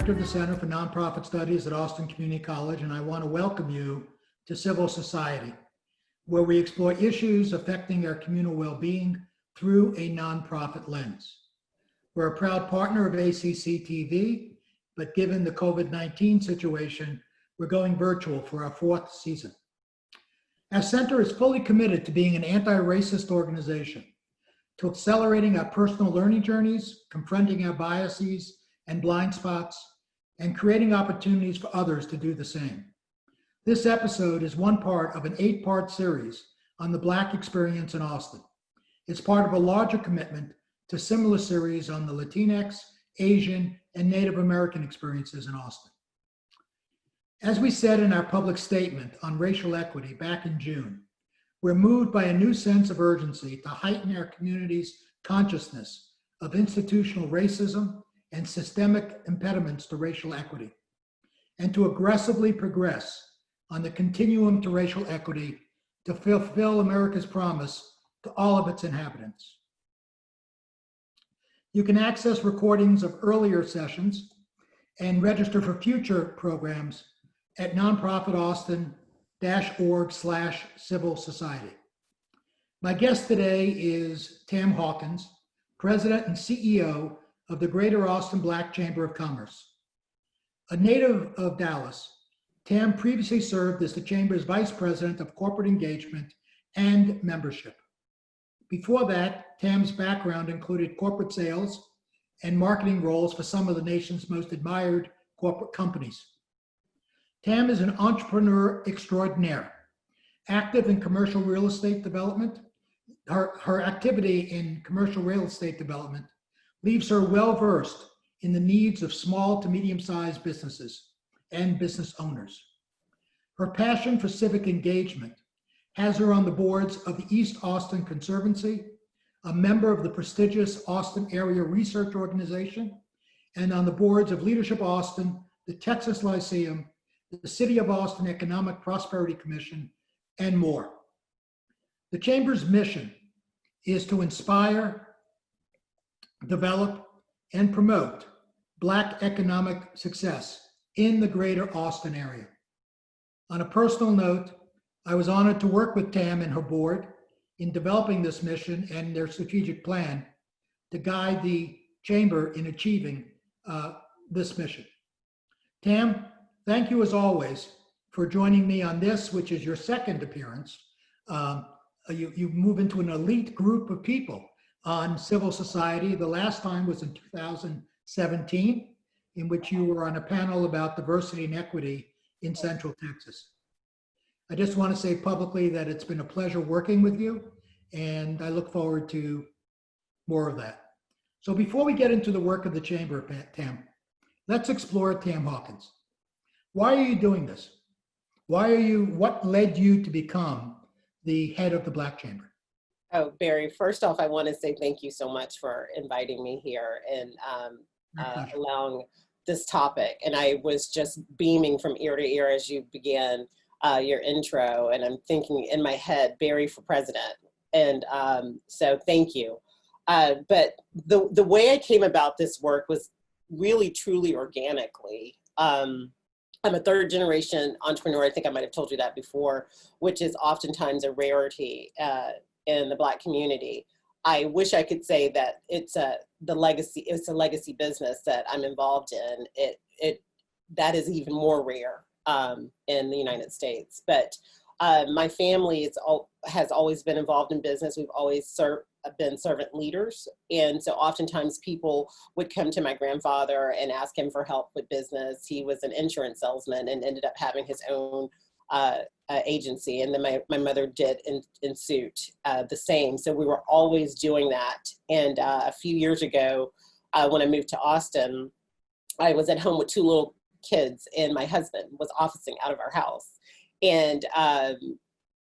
Director of the Center for Nonprofit Studies at Austin Community College, and I want to welcome you to Civil Society, where we explore issues affecting our communal well-being through a nonprofit lens. We're a proud partner of ACC TV, but given the COVID-19 situation, we're going virtual for our 4th season. Our center is fully committed to being an anti-racist organization, to accelerating our personal learning journeys, confronting our biases and blind spots, and creating opportunities for others to do the same. This episode is one part of an 8-part series on the Black experience in Austin. It's part of a larger commitment to similar series on the Latinx, Asian, and Native American experiences in Austin. As we said in our public statement on racial equity back in June, we're moved by a new sense of urgency to heighten our community's consciousness of institutional racism and systemic impediments to racial equity, and to aggressively progress on the continuum to racial equity to fulfill America's promise to all of its inhabitants. You can access recordings of earlier sessions and register for future programs at nonprofitaustin-org/civil society. My guest today is Tam Hawkins, President and CEO of the Greater Austin Black Chamber of Commerce. A native of Dallas, Tam previously served as the Chamber's Vice President of Corporate Engagement and Membership. Before that, Tam's background included corporate sales and marketing roles for some of the nation's most admired corporate companies. Tam is an entrepreneur extraordinaire, active in commercial real estate development. Her activity in commercial real estate development leaves her well-versed in the needs of small to medium-sized businesses and business owners. Her passion for civic engagement has her on the boards of the East Austin Conservancy, a member of the prestigious Austin Area Research Organization, and on the boards of Leadership Austin, the Texas Lyceum, the City of Austin Economic Prosperity Commission, and more. The Chamber's mission is to inspire, develop, and promote Black economic success in the greater Austin area. On a personal note, I was honored to work with Tam and her board in developing this mission and their strategic plan to guide the Chamber in achieving this mission. Tam, thank you as always for joining me on this, which is your 2nd appearance. You move into an elite group of people on civil society. The last time was in 2017, in which you were on a panel about diversity and equity in Central Texas. I just want to say publicly that it's been a pleasure working with you, and I look forward to more of that. So before we get into the work of the Chamber, Tam, let's explore Tam Hawkins. Why are you doing this? What led you to become the head of the Black Chamber? Oh, Barry, first off, I want to say thank you so much for inviting me here and allowing this topic. And I was just beaming from ear to ear as you began your intro, and I'm thinking in my head, Barry for president. And so thank you. But the way I came about this work was really, truly organically. I'm a 3rd generation entrepreneur. I think I might have told you that before, which is oftentimes a rarity in the Black community. I wish I could say that it's a legacy business that I'm involved in. That is even more rare in the United States. But my family has always been involved in business. We've always been servant leaders. And so oftentimes people would come to my grandfather and ask him for help with business. He was an insurance salesman and ended up having his own agency. And then my mother did in suit the same. So we were always doing that. And a few years ago, when I moved to Austin, I was at home with 2 little kids and my husband was officing out of our house. And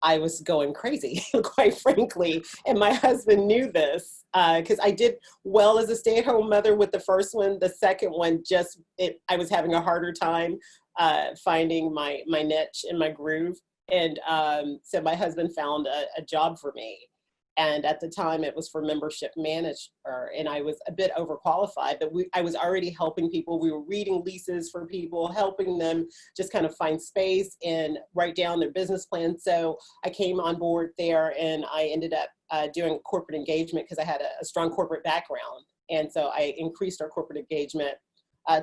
I was going crazy, quite frankly. And my husband knew this because I did well as a stay-at-home mother with the first one. The second one, I was having a harder time finding my niche and my groove. And so my husband found a job for me. And at the time it was for membership manager, and I was a bit overqualified, but I was already helping people. We were reading leases for people, helping them just kind of find space and write down their business plan. So I came on board there, and I ended up doing corporate engagement because I had a strong corporate background. And so I increased our corporate engagement,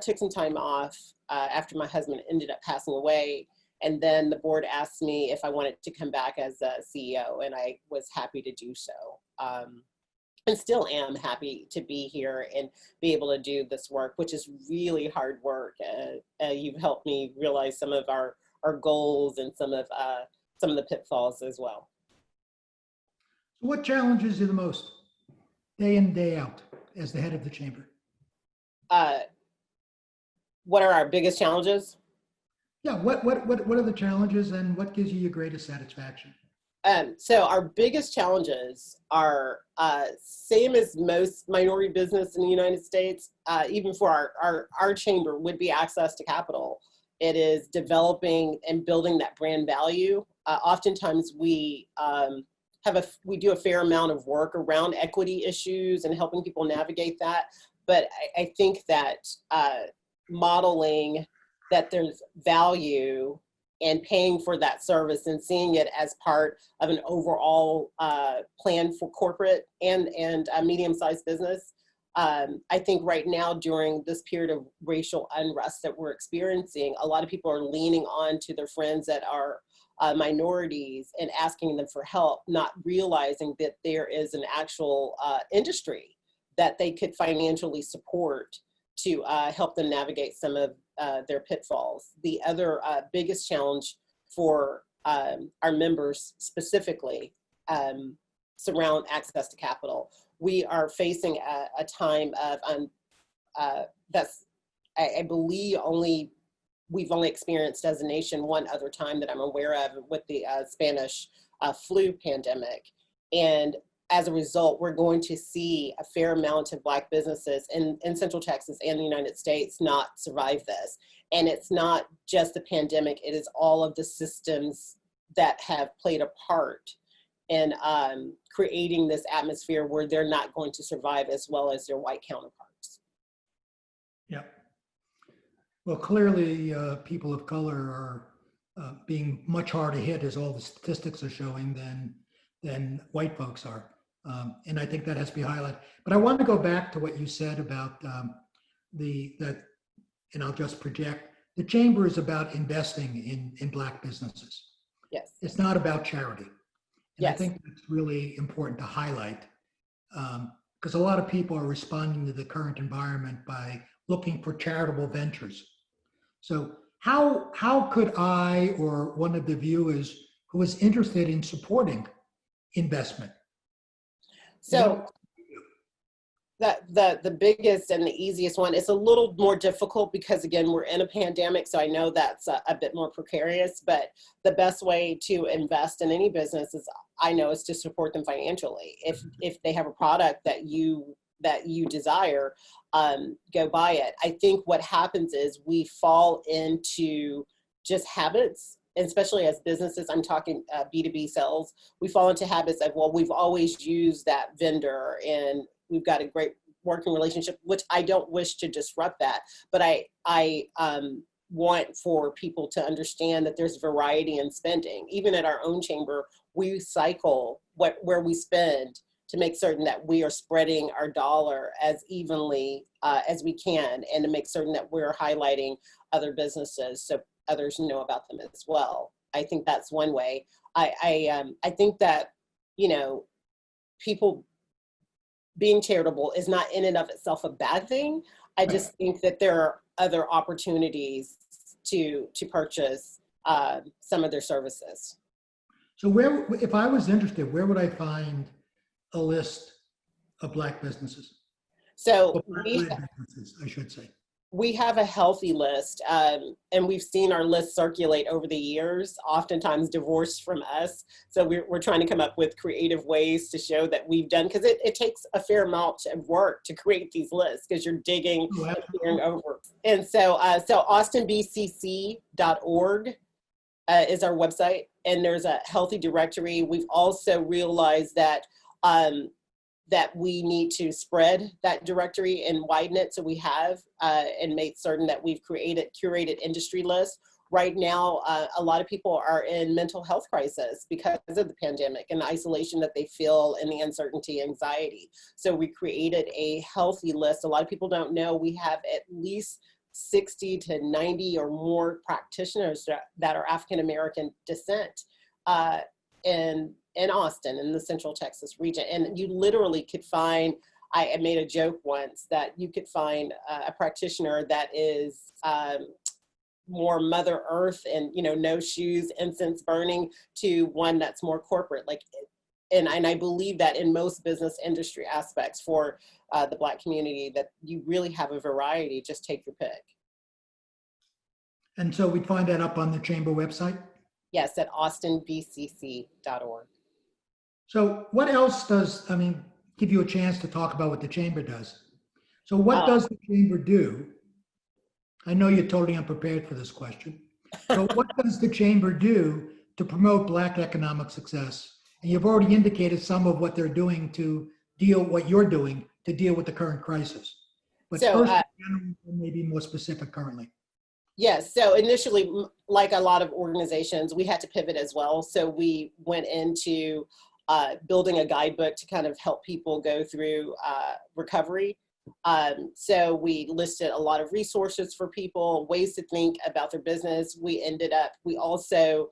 took some time off after my husband ended up passing away. And then the board asked me if I wanted to come back as a CEO, and I was happy to do so. And still am happy to be here and be able to do this work, which is really hard work. You've helped me realize some of our goals and some of the pitfalls as well. What challenges you the most, day in, day out, as the head of the chamber? What are our biggest challenges? Yeah, what are the challenges, and what gives you your greatest satisfaction? So our biggest challenges are same as most minority business in the United States, even for our chamber, would be access to capital. It is developing and building that brand value. Oftentimes we do a fair amount of work around equity issues and helping people navigate that. But I think that modeling that there's value and paying for that service and seeing it as part of an overall plan for corporate and medium-sized business. I think right now, during this period of racial unrest that we're experiencing, a lot of people are leaning on to their friends that are minorities and asking them for help, not realizing that there is an actual industry that they could financially support to help them navigate some of their pitfalls. The other biggest challenge for our members specifically surround access to capital. We are facing a time of that's, I believe, we've only experienced as a nation one other time that I'm aware of with the Spanish flu pandemic. And as a result, we're going to see a fair amount of Black businesses in Central Texas and the United States not survive this. And it's not just the pandemic, it is all of the systems that have played a part in creating this atmosphere where they're not going to survive as well as their white counterparts. Yeah. Well, clearly people of color are being much harder hit, as all the statistics are showing, than white folks are. And I think that has to be highlighted. But I want to go back to what you said about and I'll just project, the chamber is about investing in Black businesses. Yes. It's not about charity. And yes. I think that's really important to highlight, because a lot of people are responding to the current environment by looking for charitable ventures. So how could I or one of the viewers who is interested in supporting investment? So the biggest and the easiest one is a little more difficult because, again, we're in a pandemic. So I know that's a bit more precarious, but the best way to invest in any business is to support them financially. If they have a product that you desire, go buy it. I think what happens is we fall into just habits, especially as businesses. I'm talking B2B sales. We fall into habits of, well, we've always used that vendor and we've got a great working relationship, which I don't wish to disrupt that. But I want for people to understand that there's variety in spending. Even at our own chamber, we cycle where we spend to make certain that we are spreading our dollar as evenly as we can, and to make certain that we're highlighting other businesses so others know about them as well. I think that's one way. I think that, people being charitable is not in and of itself a bad thing. I just think that there are other opportunities to purchase some of their services. So if I was interested, where would I find a list of Black businesses? So businesses, I should say. We have a healthy list, and we've seen our list circulate over the years, oftentimes divorced from us. So we're trying to come up with creative ways to show that we've done, because it takes a fair amount of work to create these lists, because you're digging and figuring over. And so austinbcc.org is our website, and there's a healthy directory. We've also realized that that we need to spread that directory and widen it. So we have and made certain that we've curated industry lists. Right now, a lot of people are in mental health crisis because of the pandemic and the isolation that they feel and the uncertainty, anxiety. So we created a healthy list. A lot of people don't know we have at least 60 to 90 or more practitioners that are African-American descent in Austin, in the Central Texas region. And you literally could find, I made a joke once that you could find a practitioner that is more Mother Earth and, you know, no shoes, incense burning, to one that's more corporate. Like, and I believe that in most business industry aspects for the Black community, that you really have a variety, just take your pick. And so we'd find that up on the chamber website? Yes, at austinbcc.org. So what else does, I mean, give you a chance to talk about what the chamber does. So what does the chamber do? I know you're totally unprepared for this question. So what does the chamber do to promote Black economic success? And you've already indicated some of what they're doing to what you're doing to deal with the current crisis. But So, first, maybe more specific currently. Yes, so initially, like a lot of organizations, we had to pivot as well. So we went into building a guidebook to kind of help people go through recovery. So we listed a lot of resources for people, ways to think about their business. We also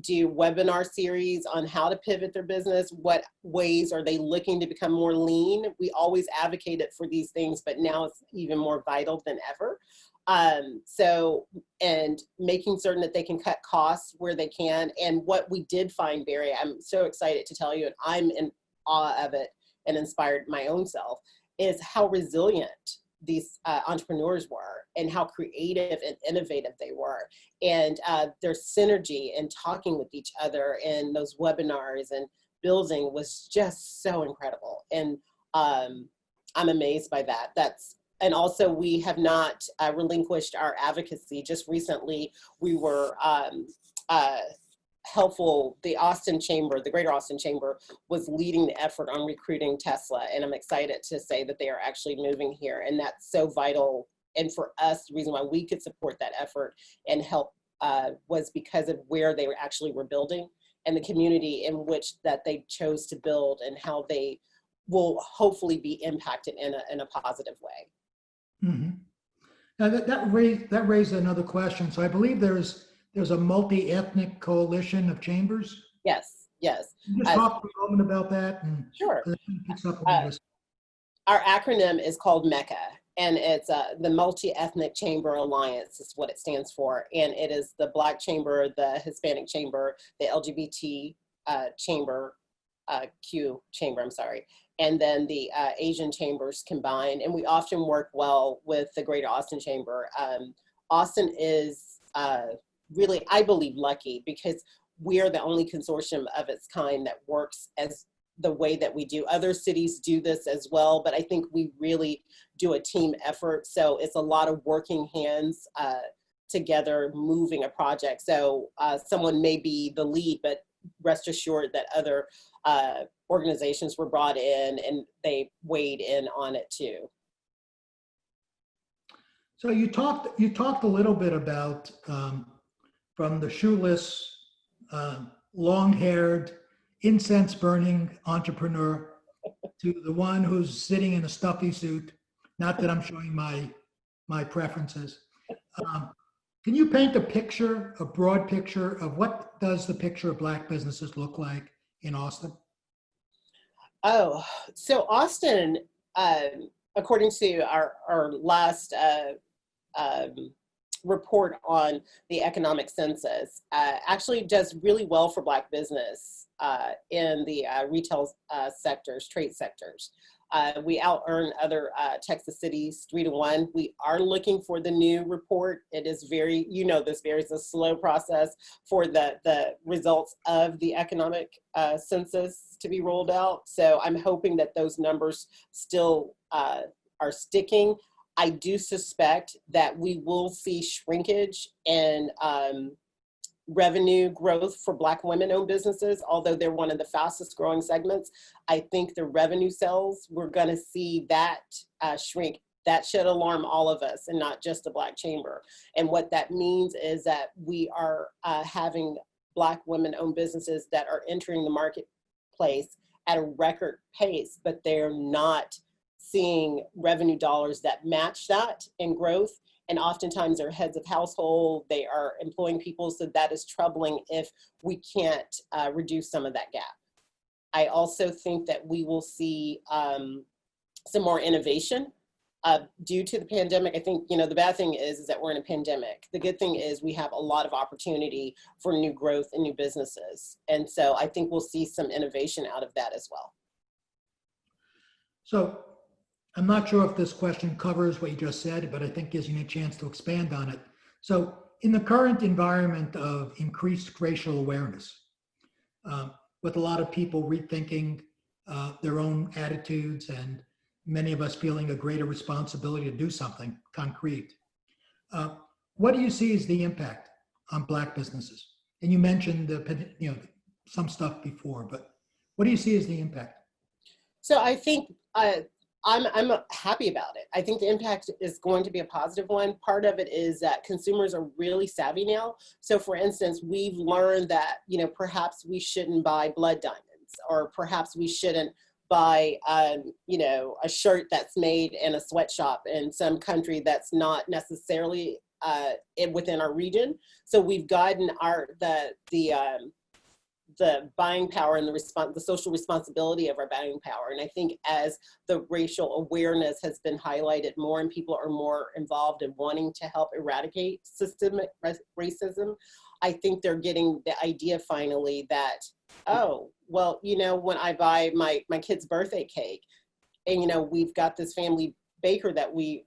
do webinar series on how to pivot their business. What ways are they looking to become more lean? We always advocated for these things, but now it's even more vital than ever. And making certain that they can cut costs where they can. And what we did find, Barry, I'm so excited to tell you, and I'm in awe of it and inspired my own self, is how resilient these entrepreneurs were and how creative and innovative they were. And their synergy and talking with each other in those webinars and building was just so incredible. And I'm amazed by that. And also, we have not relinquished our advocacy. Just recently, we were helpful. The Austin Chamber, the Greater Austin Chamber, was leading the effort on recruiting Tesla. And I'm excited to say that they are actually moving here. And that's so vital. And for us, the reason why we could support that effort and help was because of where they actually were building and the community in which that they chose to build and how they will hopefully be impacted in a positive way. Mm-hmm. Now that raised another question. So I believe there's a multi-ethnic coalition of chambers. Yes. Can you just talk for a moment about that? And sure. Our acronym is called MECA, and it's the Multi-Ethnic Chamber Alliance is what it stands for. And it is the Black Chamber, the Hispanic Chamber, the LGBT Chamber, Q Chamber, I'm sorry, and then the Asian chambers combined. And we often work well with the Greater Austin Chamber. Austin is really, I believe, lucky because we are the only consortium of its kind that works as the way that we do. Other cities do this as well, but I think we really do a team effort. So it's a lot of working hands together moving a project. So someone may be the lead, but rest assured that other organizations were brought in and they weighed in on it too. So you talked a little bit about from the shoeless, long-haired, incense-burning entrepreneur to the one who's sitting in a stuffy suit. Not that I'm showing my preferences. Can you paint a broad picture of what does the picture of Black businesses look like in Austin? Oh, so Austin, according to our last report on the economic census, actually does really well for Black business in the retail sectors, trade sectors. We out-earn other Texas cities 3-1. We are looking for the new report. It is very, there's a slow process for the results of the economic census to be rolled out. So I'm hoping that those numbers still are sticking. I do suspect that we will see shrinkage in revenue growth for Black women-owned businesses, although they're one of the fastest growing segments. I think the revenue sales, we're going to see that shrink. That should alarm all of us, and not just the Black Chamber. And what that means is that we are having Black women-owned businesses that are entering the marketplace at a record pace, but they're not seeing revenue dollars that match that in growth. And oftentimes they're heads of household, they are employing people, so that is troubling if we can't reduce some of that gap. I also think that we will see some more innovation due to the pandemic. I think, the bad thing is that we're in a pandemic. The good thing is we have a lot of opportunity for new growth and new businesses. And so I think we'll see some innovation out of that as well. So I'm not sure if this question covers what you just said, but I think gives you a chance to expand on it. So in the current environment of increased racial awareness, with a lot of people rethinking their own attitudes and many of us feeling a greater responsibility to do something concrete, what do you see as the impact on Black businesses? And you mentioned some stuff before, but what do you see as the impact? So I think I'm happy about it. I think the impact is going to be a positive one. Part of it is that consumers are really savvy now. So for instance, we've learned that, perhaps we shouldn't buy blood diamonds, or perhaps we shouldn't buy, a shirt that's made in a sweatshop in some country that's not necessarily within our region. So we've gotten the buying power and the social responsibility of our buying power. And I think as the racial awareness has been highlighted more and people are more involved in wanting to help eradicate systemic racism, I think they're getting the idea finally that, oh, well, when I buy my kid's birthday cake, and we've got this family baker that we've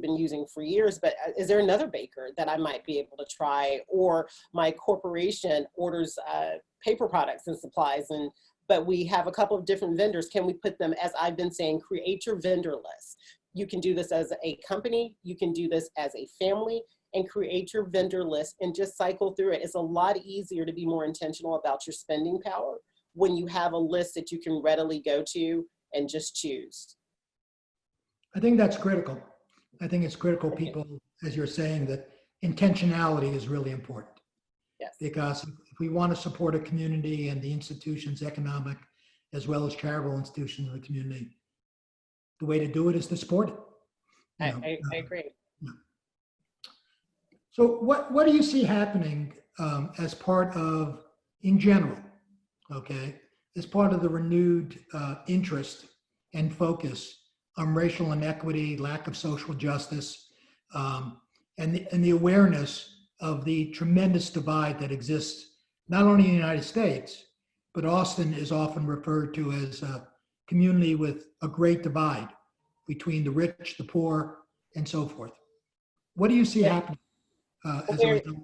been using for years, but is there another baker that I might be able to try? Or my corporation orders paper products and supplies, but we have a couple of different vendors. Can we put them, as I've been saying, create your vendor list. You can do this as a company, you can do this as a family, and create your vendor list and just cycle through it. It's a lot easier to be more intentional about your spending power when you have a list that you can readily go to and just choose. I think that's critical. I think it's critical, people, as you're saying, that intentionality is really important. Yes. Because if we want to support a community and the institutions, economic as well as charitable institutions in the community, the way to do it is to support it. I agree. So what do you see happening as part of, in general, as part of the renewed interest and focus on racial inequity, lack of social justice, and the awareness of the tremendous divide that exists not only in the United States, but Austin is often referred to as a community with a great divide between the rich, the poor, and so forth. What do you see happening as a result?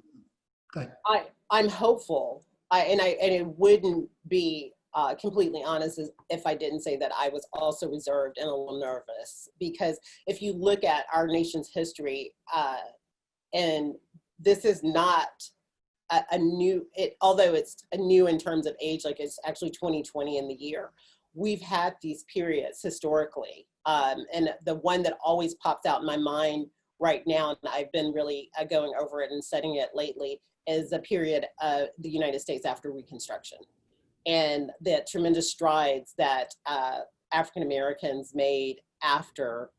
Go ahead. I'm hopeful, and it wouldn't be completely honest if I didn't say that I was also reserved and a little nervous, because if you look at our nation's history, and this is not although it's a new in terms of age, like it's actually 2020 in the year, we've had these periods historically. And the one that always pops out in my mind right now, and I've been really going over it and studying it lately, is the period of the United States after Reconstruction, and the tremendous strides that African Americans made after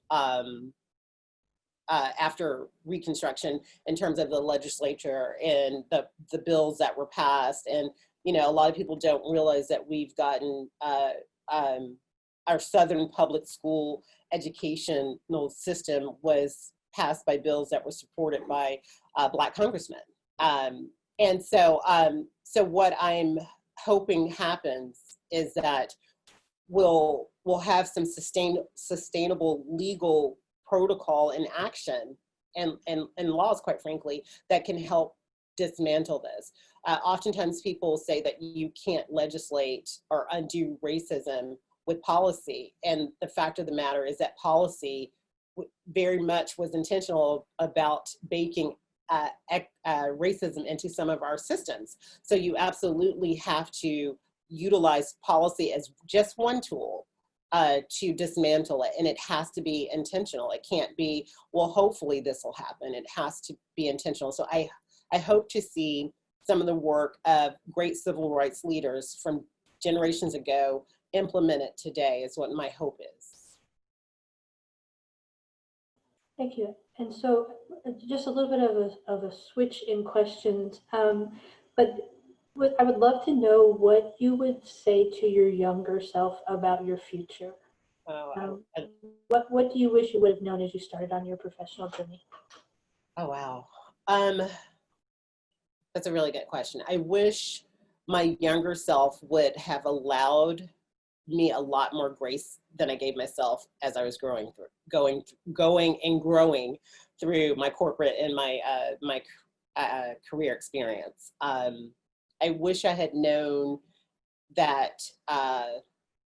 Reconstruction in terms of the legislature and the bills that were passed. And a lot of people don't realize that we've gotten our Southern public school educational system was passed by bills that were supported by Black congressmen. And so what I'm hoping happens is that we'll have some sustainable legal protocol and action and laws, quite frankly, that can help dismantle this. Oftentimes people say that you can't legislate or undo racism with policy. And the fact of the matter is that policy very much was intentional about baking racism into some of our systems. So you absolutely have to utilize policy as just one tool to dismantle it. And it has to be intentional. It can't be, well, hopefully this will happen. It has to be intentional. So I hope to see some of the work of great civil rights leaders from generations ago implemented today is what my hope is. Thank you. And so just a little bit of a switch in questions, but I would love to know what you would say to your younger self about your future. What do you wish you would have known as you started on your professional journey? Oh, wow. That's a really good question. I wish my younger self would have allowed me a lot more grace than I gave myself as I was going and growing through my corporate and my career experience. I wish I had known that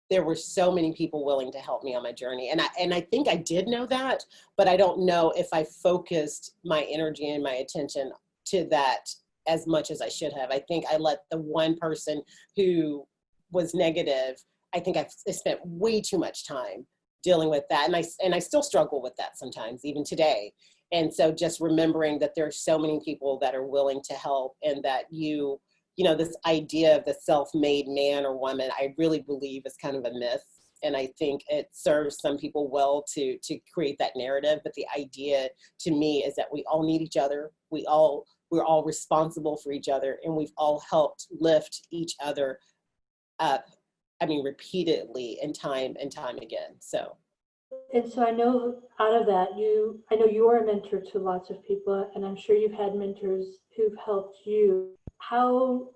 there were so many people willing to help me on my journey. And I think I did know that, but I don't know if I focused my energy and my attention to that as much as I should have. I think I let the one person who was negative, I think I spent way too much time dealing with that. And I still struggle with that sometimes, even today. And so just remembering that there are so many people that are willing to help, and that you know, this idea of the self-made man or woman, I really believe is kind of a myth. And I think it serves some people well to create that narrative. But the idea to me is that we all need each other. We're all responsible for each other, and we've all helped lift each other up, I mean, repeatedly and time again. So. And so I know out of that, I know you are a mentor to lots of people, and I'm sure you've had mentors who've helped you. How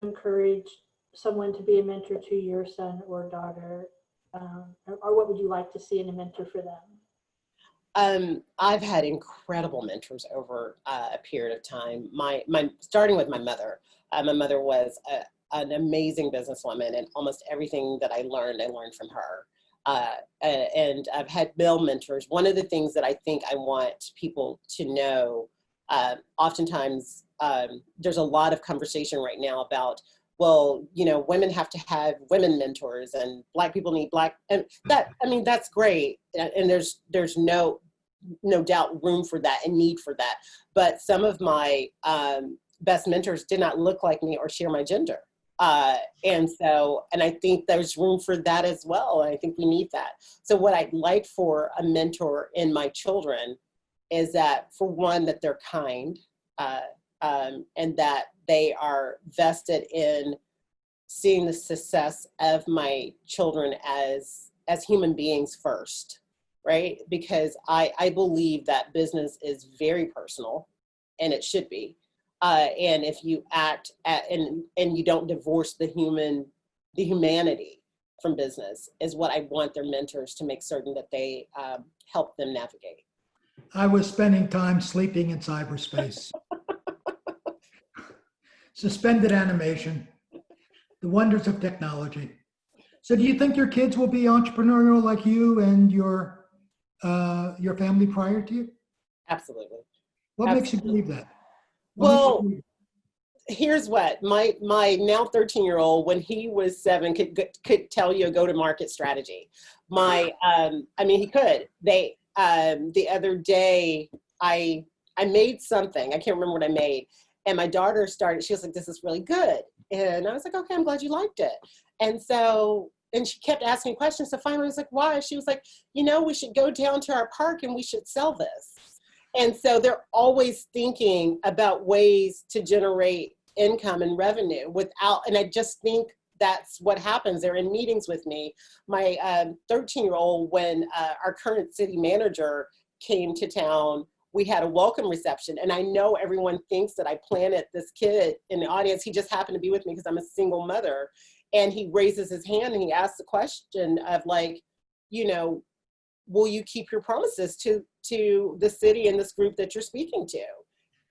encourage someone to be a mentor to your son or daughter, or what would you like to see in a mentor for them? I've had incredible mentors over a period of time. Starting with my mother. My mother was an amazing businesswoman, and almost everything that I learned from her. And I've had male mentors. One of the things that I think I want people to know, oftentimes there's a lot of conversation right now about, well, you know, women have to have women mentors, and Black people need Black, and that, I mean, that's great. And there's no doubt room for that and need for that. But some of my best mentors did not look like me or share my gender. And I think there's room for that as well. And I think we need that. So what I'd like for a mentor in my children is that, for one, that they're kind, and that they are vested in seeing the success of my children as human beings first, right? Because I believe that business is very personal, and it should be. And if you act and you don't divorce the humanity from business, is what I want their mentors to make certain that they help them navigate. I was spending time sleeping in cyberspace. Suspended animation, the wonders of technology. So do you think your kids will be entrepreneurial like you and your family prior to you? Absolutely. What makes you believe that? Well, here's what my now 13-year-old, when he was 7, could tell you a go-to-market strategy. I mean, he could. The other day, I made something. I can't remember what I made. And my daughter she was like, this is really good. And I was like, okay, I'm glad you liked it. And she kept asking questions. So finally I was like, why? She was like, you know, we should go down to our park and we should sell this. And so they're always thinking about ways to generate income and revenue and I just think that's what happens. They're in meetings with me. My 13-year-old, when our current city manager came to town, we had a welcome reception. And I know everyone thinks that I planted this kid in the audience. He just happened to be with me because I'm a single mother. And he raises his hand and he asks the question of, like, you know, will you keep your promises to the city and this group that you're speaking to?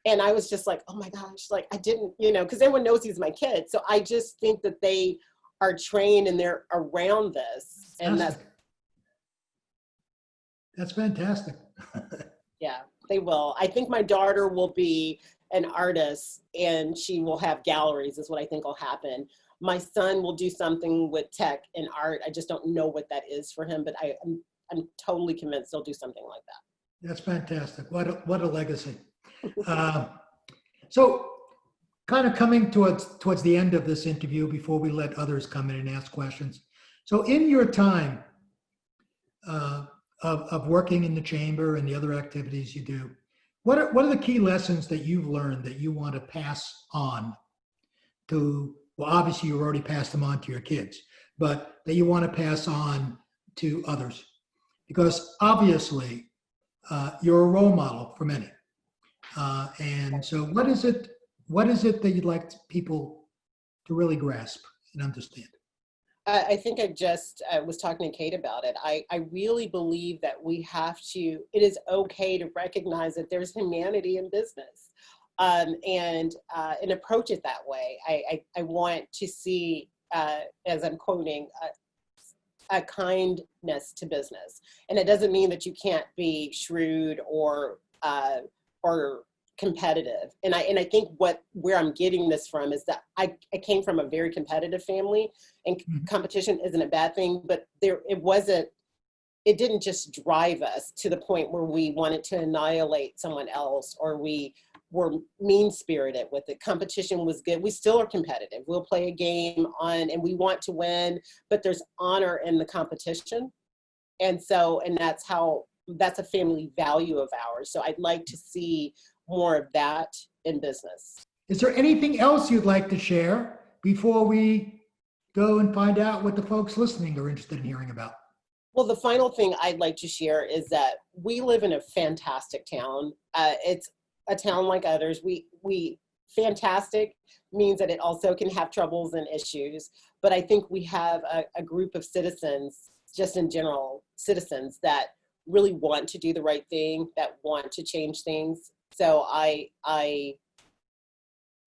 And I was just like, oh my gosh, like I didn't, you know, because everyone knows he's my kid. So I just think that they are trained and they're around this. And that's fantastic. Yeah. They will. I think my daughter will be an artist and she will have galleries is what I think will happen. My son will do something with tech and art. I just don't know what that is for him, but I'm totally convinced he'll do something like that. That's fantastic. What a legacy. So kind of coming towards the end of this interview before we let others come in and ask questions. So in your time of working in the chamber and the other activities you do, what are the key lessons that you've learned that you want to pass on to, well, obviously you already passed them on to your kids, but that you want to pass on to others? Because obviously you're a role model for many. And so what is it that you'd like people to really grasp and understand? I think I was talking to Kate about it. I really believe that we have to, it is okay to recognize that there's humanity in business and approach it that way. I want to see, as I'm quoting, a kindness to business. And it doesn't mean that you can't be shrewd or competitive. And I think where I'm getting this from is that I came from a very competitive family, and competition isn't a bad thing, but it didn't just drive us to the point where we wanted to annihilate someone else or we were mean-spirited with it. Competition was good. We still are competitive. We'll play a game and we want to win, but there's honor in the competition. And that's a family value of ours. So I'd like to see more of that in business. Is there anything else you'd like to share before we go and find out what the folks listening are interested in hearing about? Well, the final thing I'd like to share is that we live in a fantastic town. It's a town like others. Fantastic means that it also can have troubles and issues, but I think we have a group of citizens, just in general, citizens that really want to do the right thing, that want to change things. So I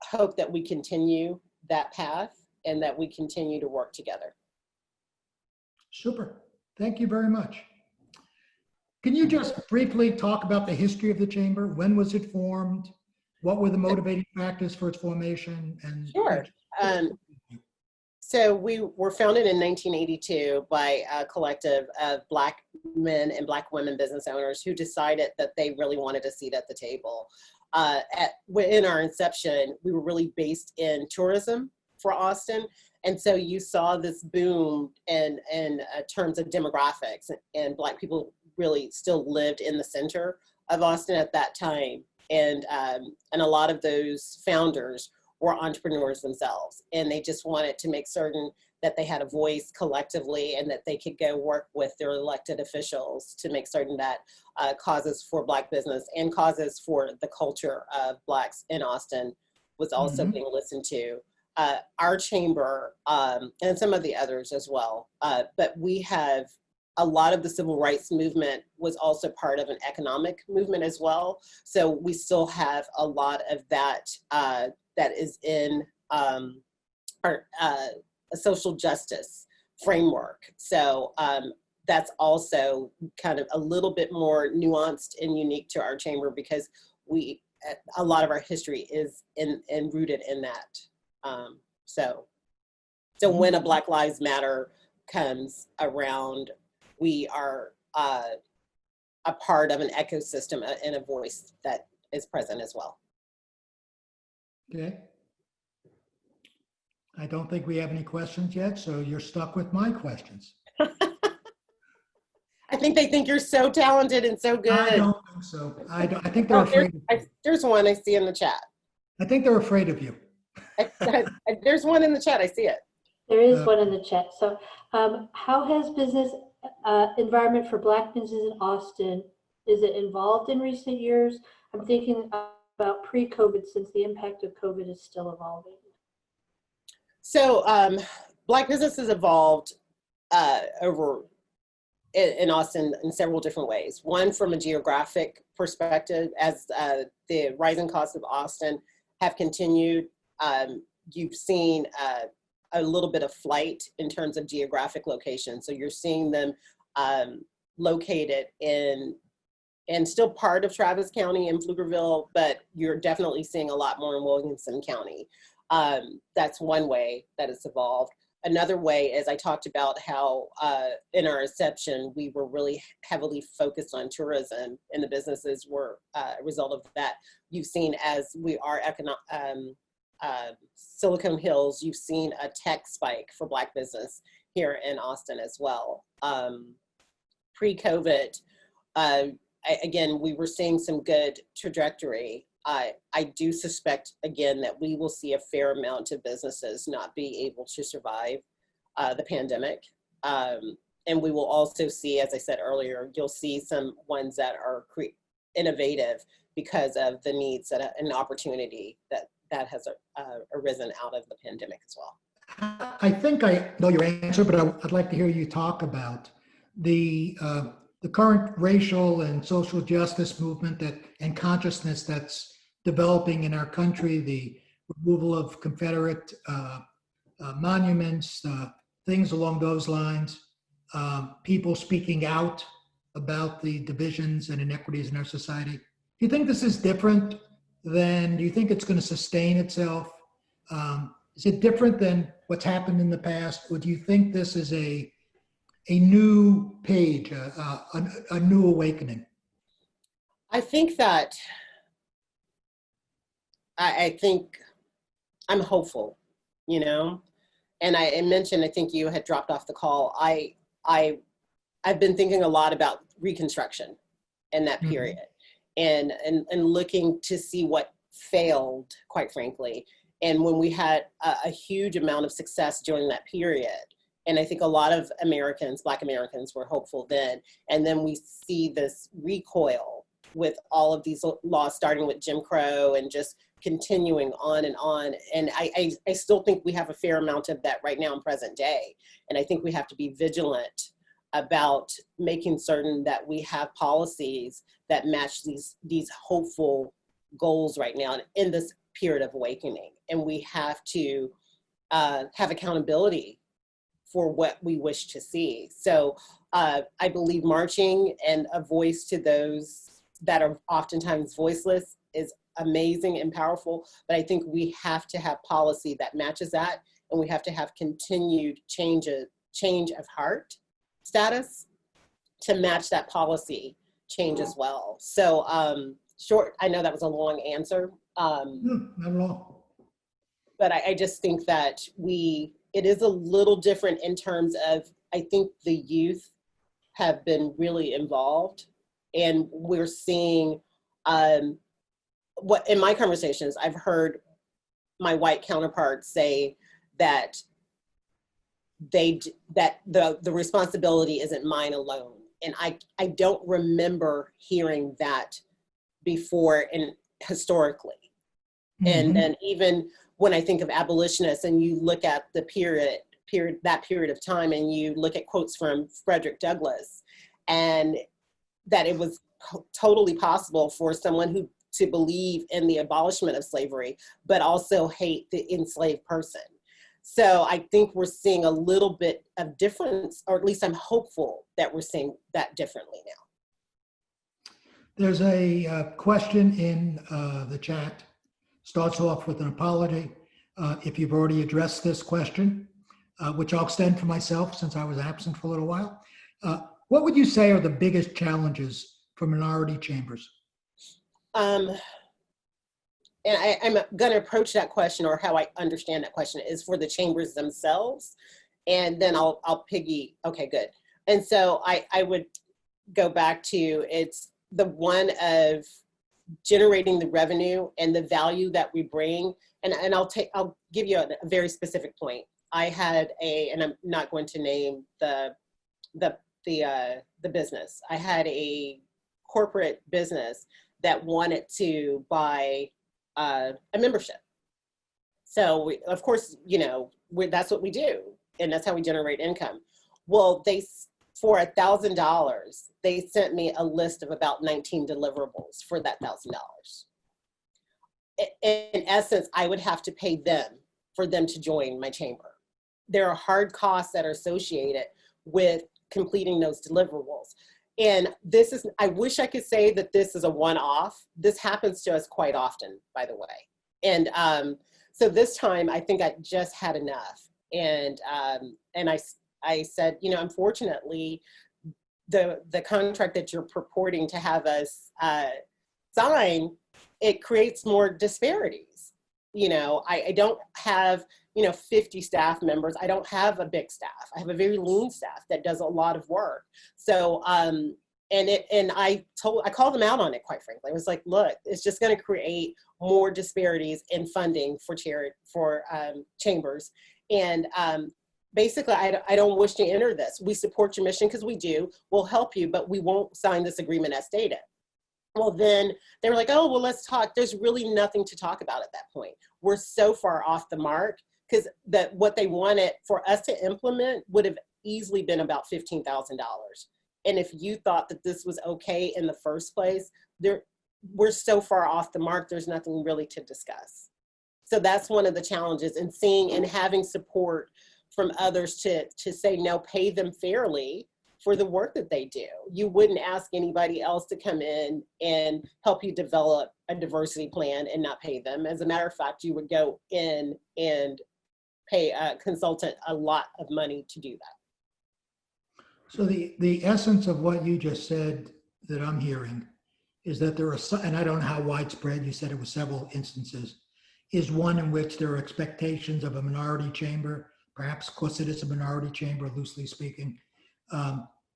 hope that we continue that path and that we continue to work together. Super. Thank you very much. Can you just briefly talk about the history of the chamber? When was it formed? What were the motivating factors for its formation? And sure. So we were founded in 1982 by a collective of Black men and Black women business owners who decided that they really wanted a seat at the table. In our inception, we were really based in tourism for Austin. And so you saw this boom in terms of demographics, and Black people really still lived in the center of Austin at that time. And a lot of those founders were entrepreneurs themselves, and they just wanted to make certain that they had a voice collectively and that they could go work with their elected officials to make certain that causes for Black business and causes for the culture of Blacks in Austin was also being listened to. Our chamber, and some of the others as well, but we have a lot of the civil rights movement was also part of an economic movement as well. So we still have a lot of that that is in our social justice framework. So that's also kind of a little bit more nuanced and unique to our chamber because a lot of our history is rooted in that. So when a Black Lives Matter comes around, we are a part of an ecosystem and a voice that is present as well. Okay. I don't think we have any questions yet, so you're stuck with my questions. I think they think you're so talented and so good. I don't think so. I think they're afraid. There's one I see in the chat. I think they're afraid of you. There's one in the chat. I see it. There is one in the chat. So how has business environment for Black businesses in Austin, is it evolved in recent years? I'm thinking about pre-COVID, since the impact of COVID is still evolving. So Black businesses evolved over in Austin in several different ways. One, from a geographic perspective, as the rising costs of Austin have continued, you've seen a little bit of flight in terms of geographic location. So you're seeing them located in and still part of Travis County and Pflugerville, but you're definitely seeing a lot more in Williamson County. That's one way that it's evolved. Another way is I talked about how in our inception, we were really heavily focused on tourism, and the businesses were a result of that. You've seen as we are Silicon Hills, you've seen a tech spike for Black business here in Austin as well. Pre-COVID, again, we were seeing some good trajectory. I do suspect, again, that we will see a fair amount of businesses not be able to survive the pandemic. And we will also see, as I said earlier, you'll see some ones that are innovative because of the needs and opportunity that has arisen out of the pandemic as well. I think I know your answer, but I'd like to hear you talk about the current racial and social justice movement and consciousness that's developing in our country, the removal of Confederate monuments, things along those lines, people speaking out about the divisions and inequities in our society. Do you think this is different do you think it's going to sustain itself? Is it different than what's happened in the past? Or do you think this is a new page, a new awakening? I think that, I think I'm hopeful, you know, and I mentioned, I think you had dropped off the call. I've been thinking a lot about Reconstruction in that period. And looking to see what failed, quite frankly. And when we had a huge amount of success during that period, and I think a lot of Americans, Black Americans, were hopeful then. And then we see this recoil with all of these laws, starting with Jim Crow and just continuing on and on. And I still think we have a fair amount of that right now in present day. And I think we have to be vigilant about making certain that we have policies that match these hopeful goals right now in this period of awakening. And we have to have accountability for what we wish to see. So I believe marching and a voice to those that are oftentimes voiceless is amazing and powerful, but I think we have to have policy that matches that, and we have to have continued change of heart status to match that policy change as well. So short, I know that was a long answer. No, not at all. But I just think that it is a little different in terms of, I think the youth have been really involved, and we're seeing what in my conversations, I've heard my white counterparts say that the responsibility isn't mine alone. And I don't remember hearing that before and historically. Mm-hmm. And even when I think of abolitionists and you look at the that period of time, and you look at quotes from Frederick Douglass, and that it was totally possible for someone to believe in the abolishment of slavery, but also hate the enslaved person. So I think we're seeing a little bit of difference, or at least I'm hopeful that we're seeing that differently now. There's a question in the chat. Starts off with an apology. If you've already addressed this question, which I'll extend for myself since I was absent for a little while. What would you say are the biggest challenges for minority chambers? And I'm going to approach that question, or how I understand that question, is for the chambers themselves. And then I'll okay, good. And so I would go back to, it's the one of generating the revenue and the value that we bring. And I'll give you a very specific point. I had and I'm not going to name the business. I had a corporate business that wanted to buy a membership. So of course, that's what we do, and that's how we generate income. Well, for $1,000, they sent me a list of about 19 deliverables for that $1,000. In essence, I would have to pay them for them to join my chamber. There are hard costs that are associated with completing those deliverables. And this is, I wish I could say that this is a one-off. This happens to us quite often, by the way. And so this time, I think I just had enough. And I said, you know, unfortunately, the contract that you're purporting to have us sign, it creates more disparities. You know, I don't have, you know, 50 staff members. I don't have a big staff. I have a very lean staff that does a lot of work. So, and I called them out on it, quite frankly. I was like, look, it's just going to create more disparities in funding for chambers. And basically, I don't wish to enter this. We support your mission because we do. We'll help you, but we won't sign this agreement as stated. Well, then they were like, oh, well, let's talk. There's really nothing to talk about at that point. We're so far off the mark because what they wanted for us to implement would have easily been about $15,000. And if you thought that this was okay in the first place, we're so far off the mark, there's nothing really to discuss. So that's one of the challenges, in seeing and having support from others to say, no, pay them fairly for the work that they do. You wouldn't ask anybody else to come in and help you develop a diversity plan and not pay them. As a matter of fact, you would go in and pay a consultant a lot of money to do that. So the essence of what you just said that I'm hearing is that there are, and I don't know how widespread, you said it was several instances, is one in which there are expectations of a minority chamber, perhaps because it is a minority chamber, loosely speaking,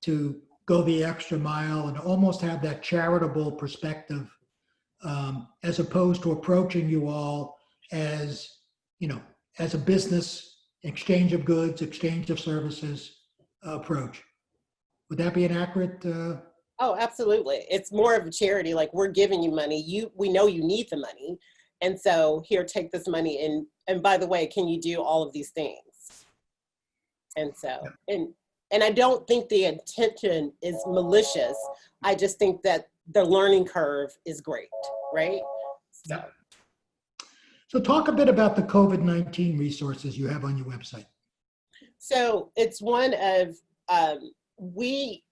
to go the extra mile and almost have that charitable perspective, as opposed to approaching you all as, you know, as a business, exchange of goods, exchange of services approach. Would that be an accurate? Oh, absolutely. It's more of a charity. Like, we're giving you money. We know you need the money. And so here, take this money. And by the way, can you do all of these things? And so, and I don't think the intention is malicious. I just think that the learning curve is great, right? So. Yeah. So talk a bit about the COVID-19 resources you have on your website. So it's one of, we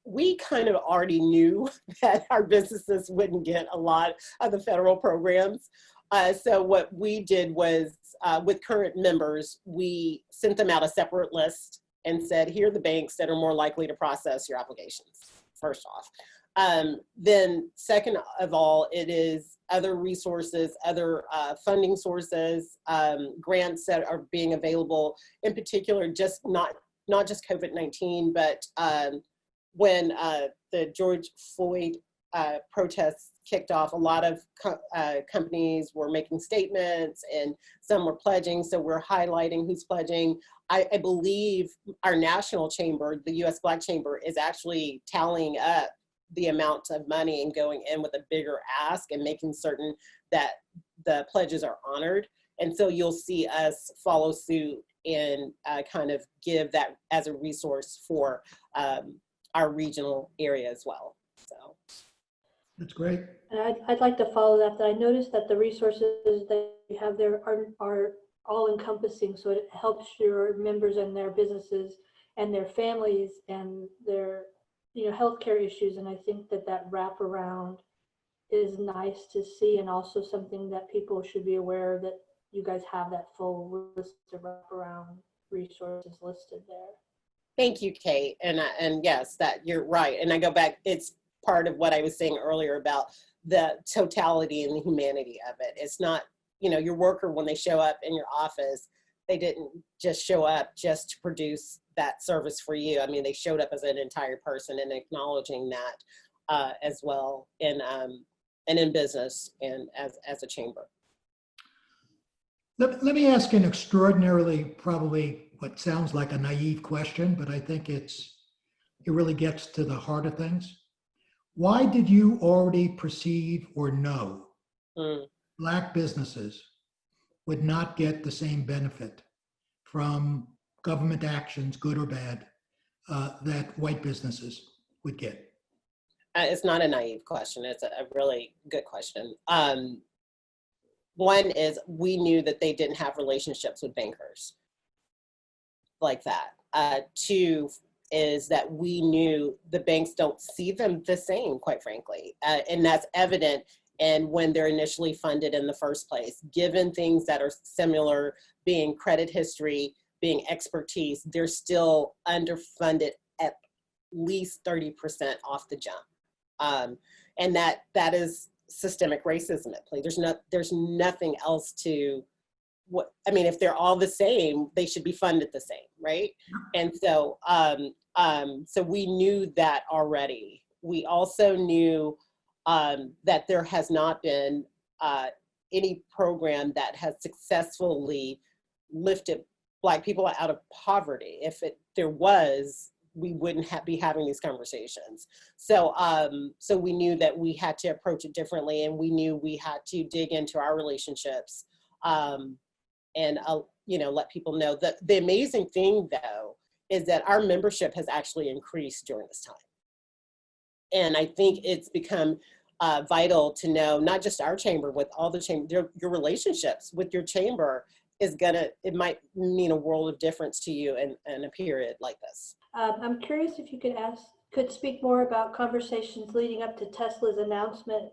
kind of already knew that our businesses wouldn't get a lot of the federal programs. So what we did was, with current members, we sent them out a separate list and said, here are the banks that are more likely to process your applications, first off. Then second of all, it is other resources, other funding sources, grants that are being available, in particular, just not just COVID-19, but when the George Floyd protests kicked off, a lot of companies were making statements and some were pledging. So we're highlighting who's pledging. I believe our national chamber, the U.S. Black Chamber, is actually tallying up the amount of money and going in with a bigger ask and making certain that the pledges are honored. And so you'll see us follow suit and kind of give that as a resource for our regional area as well. So that's great. And I'd like to follow that. I noticed that the resources that you have there are all encompassing, so it helps your members and their businesses and their families and their, you know, healthcare issues. And I think that wraparound is nice to see, and also something that people should be aware that you guys have that full list of wraparound resources listed there. Thank you, Kate. And yes, that you're right. And I go back, it's part of what I was saying earlier about the totality and the humanity of it. It's not, you know, your worker, when they show up in your office, they didn't just show up just to produce that service for you. I mean, they showed up as an entire person, and acknowledging that as well and in business and as a chamber. Let me ask an extraordinarily, probably what sounds like a naive question, but I think it really gets to the heart of things. Why did you already perceive or know Black businesses would not get the same benefit from government actions, good or bad, that white businesses would get? It's not a naive question. It's a really good question. One is, we knew that they didn't have relationships with bankers like that. Two, is that we knew the banks don't see them the same, quite frankly. And that's evident and when they're initially funded in the first place. Given things that are similar, being credit history, being expertise, they're still underfunded at least 30% off the jump. And that is systemic racism at play. There's nothing else to what, I mean, if they're all the same, they should be funded the same, right? And so, so we knew that already. We also knew that there has not been any program that has successfully lifted Black people out of poverty. If there was, we wouldn't be having these conversations. So, so we knew that we had to approach it differently, and we knew we had to dig into our relationships and you know, let people know. That the amazing thing, though, is that our membership has actually increased during this time. And I think it's become vital to know, not just our chamber, with all the chamber, your relationships with your chamber is it might mean a world of difference to you in a period like this. I'm curious if you could speak more about conversations leading up to Tesla's announcement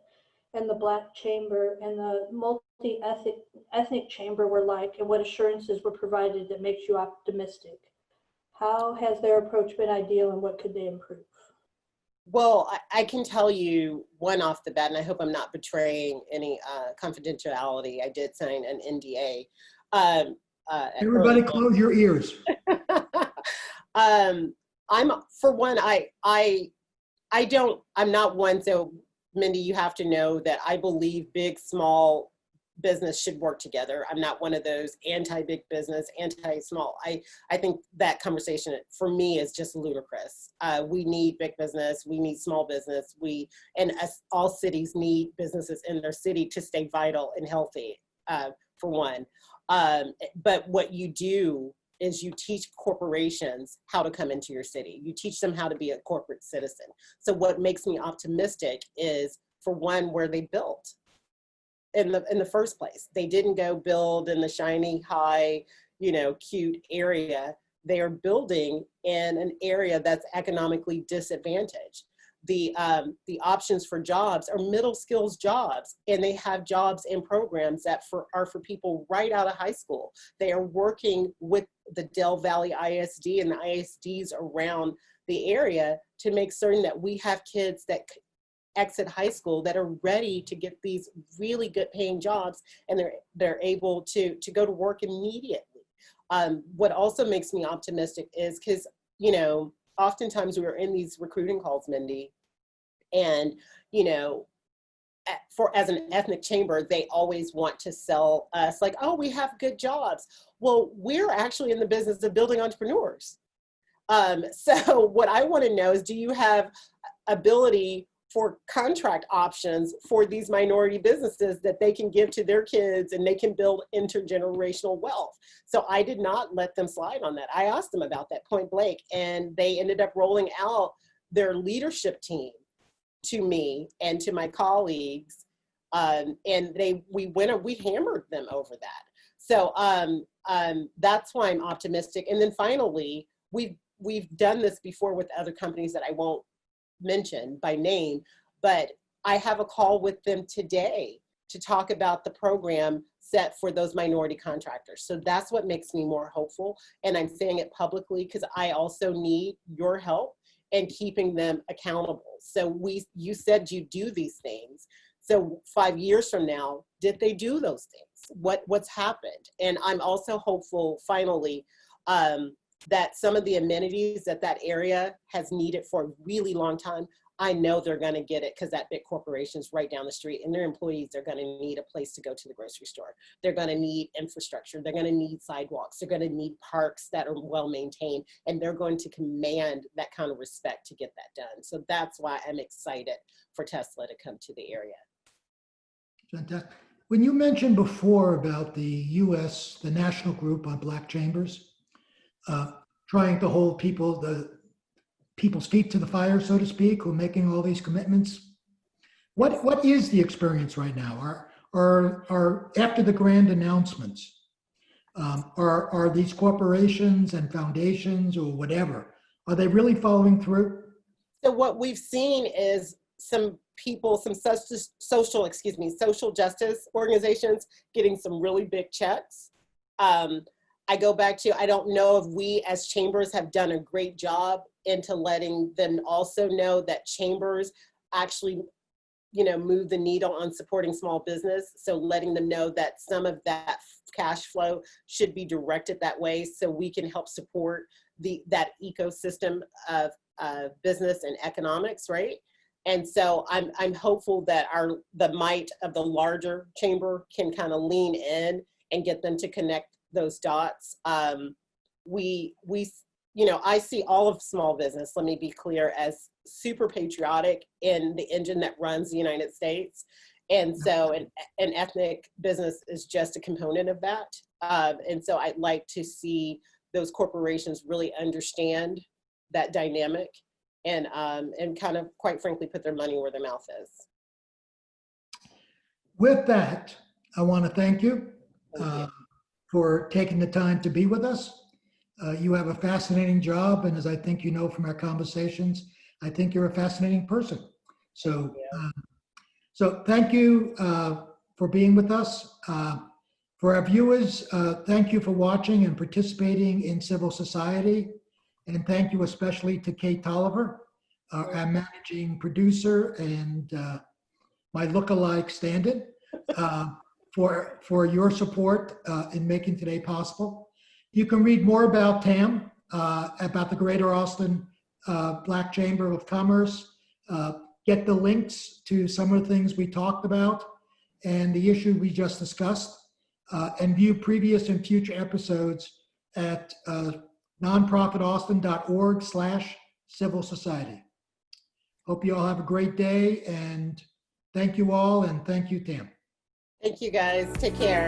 and the Black chamber and the multi-ethnic chamber were like, and what assurances were provided that makes you optimistic. How has their approach been ideal, and what could they improve? Well, I can tell you one off the bat, and I hope I'm not betraying any confidentiality. I did sign an NDA. Everybody close your ears. I'm not one, so Mindy, you have to know that I believe big, small business should work together. I'm not one of those anti-big business, anti-small. I think that conversation for me is just ludicrous. We need big business, we need small business, all cities need businesses in their city to stay vital and healthy, for one. But what you do is you teach corporations how to come into your city. You teach them how to be a corporate citizen. So what makes me optimistic is, for one, where they built in the first place. They didn't go build in the shiny, high, cute area. They are building in an area that's economically disadvantaged. The options for jobs are middle skills jobs, and they have jobs and programs that are for people right out of high school. They are working with the Del Valley ISD and the ISDs around the area to make certain that we have kids that exit high school that are ready to get these really good paying jobs, and they're able to go to work immediately. What also makes me optimistic is because, oftentimes we were in these recruiting calls, Mindy, and, as an ethnic chamber, they always want to sell us like, oh, we have good jobs. Well, we're actually in the business of building entrepreneurs. So what I want to know is, do you have ability for contract options for these minority businesses that they can give to their kids, and they can build intergenerational wealth? So I did not let them slide on that. I asked them about that point blank, and they ended up rolling out their leadership team to me and to my colleagues. And we hammered them over that. So that's why I'm optimistic. And then finally, we've done this before with other companies that I won't mention by name, but I have a call with them today to talk about the program set for those minority contractors. So that's what makes me more hopeful. And I'm saying it publicly because I also need your help in keeping them accountable. So you said you do these things. So 5 years from now, did they do those things? What's happened? And I'm also hopeful, finally, that some of the amenities that area has needed for a really long time, I know they're going to get it, because that big corporation is right down the street, and their employees are going to need a place to go to the grocery store. They're going to need infrastructure. They're going to need sidewalks. They're going to need parks that are well maintained, and they're going to command that kind of respect to get that done. So that's why I'm excited for Tesla to come to the area. Fantastic. When you mentioned before about the National Group on Black Chambers, trying to hold people's feet to the fire, so to speak, who are making all these commitments. What is the experience right now? Are after the grand announcements, are these corporations and foundations or whatever, Are they really following through? So what we've seen is some people, some social justice organizations getting some really big checks. I go back to, I don't know if we as chambers have done a great job into letting them also know that chambers actually, move the needle on supporting small business. So letting them know that some of that cash flow should be directed that way so we can help support that ecosystem of business and economics, right? And so I'm hopeful that the might of the larger chamber can kind of lean in and get them to connect those dots. I see all of small business, let me be clear, as super patriotic in the engine that runs the United States. And so an ethnic business is just a component of that. And so I'd like to see those corporations really understand that dynamic and kind of, quite frankly, put their money where their mouth is. With that, I want to thank you, Thank you. For taking the time to be with us. You have a fascinating job, and as I think you know from our conversations, I think you're a fascinating person. So, so thank you for being with us. For our viewers, thank you for watching and participating in civil society. And thank you especially to Kate Tolliver, our managing producer and my lookalike stand-in, for your support in making today possible. You can read more about TAM, about the Greater Austin Black Chamber of Commerce, get the links to some of the things we talked about and the issue we just discussed, and view previous and future episodes at nonprofitaustin.org/civil society. Hope you all have a great day, and thank you all, and thank you, Tam. Thank you, guys. Take care.